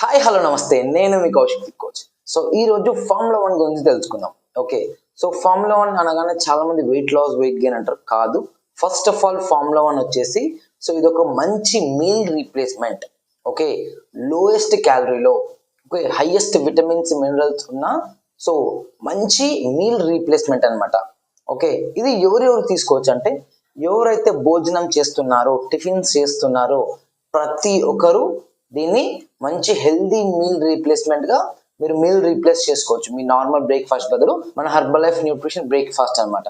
Hi hello నమస్తే, నేను మీ Kaushik coach. So ఈ రోజు ఫార్ములా 1 గురించి తెలుసుకుందాం. ఓకే, సో ఫార్ములా 1 అనగానే చాలా మంది వెయిట్ లాస్, వెయిట్ గెయిన్ అంటారు. కాదు, ఫస్ట్ ఆఫ్ ఆల్ ఫార్ములా 1 వచ్చేసి సో ఇది ఒక మంచి మీల్ రీప్లేస్మెంట్. ఓకే, లోయెస్ట్ క్యాలరీలో ఓకే హైయెస్ట్ విటమిన్స్ మినరల్స్ ఉన్న సో మంచి మీల్ రీప్లేస్మెంట్ అనమాట. ఓకే, ఇది ఎవరెవరు తీసుకోవచ్చు అంటే ఎవరైతే భోజనం చేస్తున్నారో, టిఫిన్స్ చేస్తున్నారో ప్రతి ఒక్కరు దీన్ని మంచి హెల్దీ మీల్ రీప్లేస్మెంట్ గా మీరు మీల్ రీప్లేస్ చేసుకోవచ్చు. మీ నార్మల్ బ్రేక్ఫాస్ట్ బదులు మన హెర్బల్ లైఫ్ న్యూట్రిషన్ బ్రేక్ఫాస్ట్ అనమాట.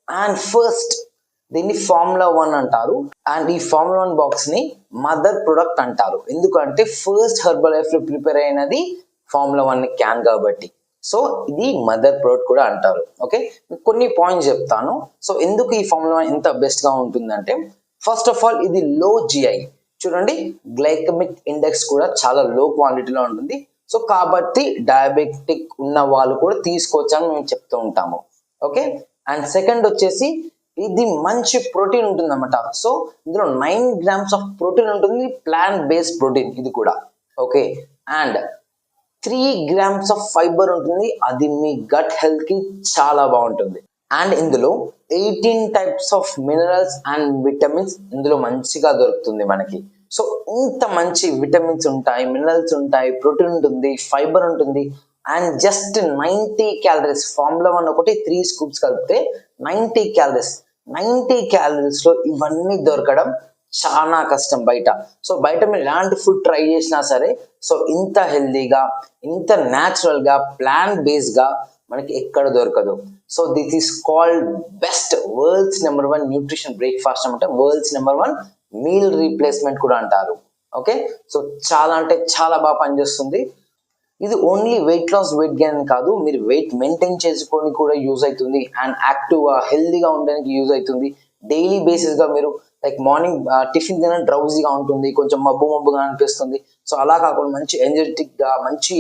అండ్ ఫస్ట్ దీన్ని ఫార్ములా 1 అంటారు. అండ్ ఈ ఫార్ములా 1 బాక్స్ ని మదర్ ప్రొడక్ట్ అంటారు. ఎందుకంటే ఫస్ట్ హెర్బల్ లైఫ్ లో ప్రిపేర్ అయినది ఫార్ములా 1 క్యాన్ కాబట్టి, సో ఇది మదర్ ప్రొడక్ట్ కూడా అంటారు. ఓకే, కొన్ని పాయింట్స్ చెప్తాను. సో ఎందుకు ఈ ఫార్ములా 1 ఎంత బెస్ట్ గా ఉంటుందంటే, ఫస్ట్ ఆఫ్ ఆల్ ఇది లో జిఐ. చూడండి, గ్లైకమిక్ ఇండెక్స్ కూడా చాలా లో క్వాంటిటీలో ఉంటుంది. సో కాబట్టి డయాబెటిక్ ఉన్న వాళ్ళు కూడా తీసుకోవచ్చు అని మేము చెప్తూ ఉంటాము. ఓకే, అండ్ సెకండ్ వచ్చేసి ఇది మంచి ప్రోటీన్ ఉంటుంది అన్నమాట. సో ఇందులో 9 grams ఆఫ్ ప్రోటీన్ ఉంటుంది, ప్లాంట్ బేస్డ్ ప్రోటీన్ ఇది కూడా. Okay, and 3 grams of fibre ఉంటుంది, అది మీ గట్ హెల్త్ కి చాలా బాగుంటుంది. అండ్ ఇందులో 18 types of minerals and vitamins ఇందులో మంచిగా దొరుకుతుంది మనకి. సో ఇంత మంచి విటమిన్స్ ఉంటాయి, మినరల్స్ ఉంటాయి, ప్రోటీన్ ఉంటుంది, ఫైబర్ ఉంటుంది. And just 90 calories. ఫార్ములా 1 ఒకటి 3 scoops కలిపితే 90 calories. 90 calories లో ఇవన్నీ దొరకడం చాలా కష్టం బయట. సో బయట మీరు ఎలాంటి ఫుడ్ ట్రై చేసినా సరే సో ఇంత హెల్దీగా, ఇంత న్యాచురల్ గా, ప్లాంట్ బేస్డ్ గా మనకి ఎక్కడ దొరకదు. So this is called best world's number 1 nutrition breakfast అనమాట. వరల్డ్స్ నెంబర్ 1 మీల్ రీప్లేస్మెంట్ కూడా అంటారు. ఓకే, సో చాలా అంటే చాలా బాగా పనిచేస్తుంది. ఇది only weight loss, weight gain కాదు, మీరు వెయిట్ మెయింటైన్ చేసుకొని కూడా యూజ్ అవుతుంది. అండ్ యాక్టివ్గా హెల్దీగా ఉండడానికి యూజ్ అవుతుంది. డైలీ బేసిస్ గా మీరు లైక్ మార్నింగ్ టిఫిన్ తిన డ్రౌజీగా ఉంటుంది, కొంచెం మబ్బుగా అనిపిస్తుంది. సో అలా కాకుండా మంచి ఎనర్జెటిక్ గా, మంచి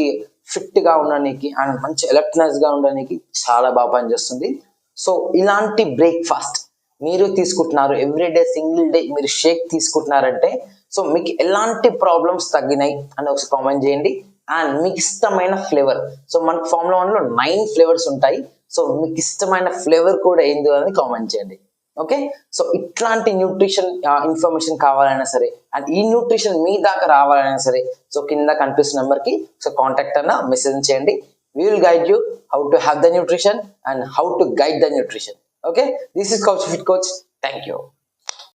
ఫిట్ గా ఉండడానికి అండ్ మంచి ఎలర్ట్నెస్ గా ఉండడానికి చాలా బాగా పనిచేస్తుంది. సో ఇలాంటి బ్రేక్ఫాస్ట్ మీరు తీసుకుంటున్నారు ఎవ్రీడే, సింగిల్ డే మీరు షేక్ తీసుకుంటున్నారంటే సో మీకు ఎలాంటి ప్రాబ్లమ్స్ తగ్గినాయి అని ఒకసారి కామెంట్ చేయండి. అండ్ మీకు ఇష్టమైన ఫ్లేవర్, సో మనకు ఫార్ములా 1 లో 9 ఫ్లేవర్స్ ఉంటాయి. సో మీకు ఇష్టమైన ఫ్లేవర్ కూడా ఏందో అని కామెంట్ చేయండి. ఓకే, సో ఇట్లాంటి న్యూట్రిషన్ ఇన్ఫర్మేషన్ కావాలైనా సరే, అండ్ ఈ న్యూట్రిషన్ మీ దాకా రావాలైనా సరే సో కింద కనిపిస్తున్న నెంబర్ కి సో కాంటాక్ట్ అన్న మెసేజ్ చేయండి. We will guide you how to have the nutrition and how to guide the nutrition. Okay, this is Coach Fit Coach. Thank you.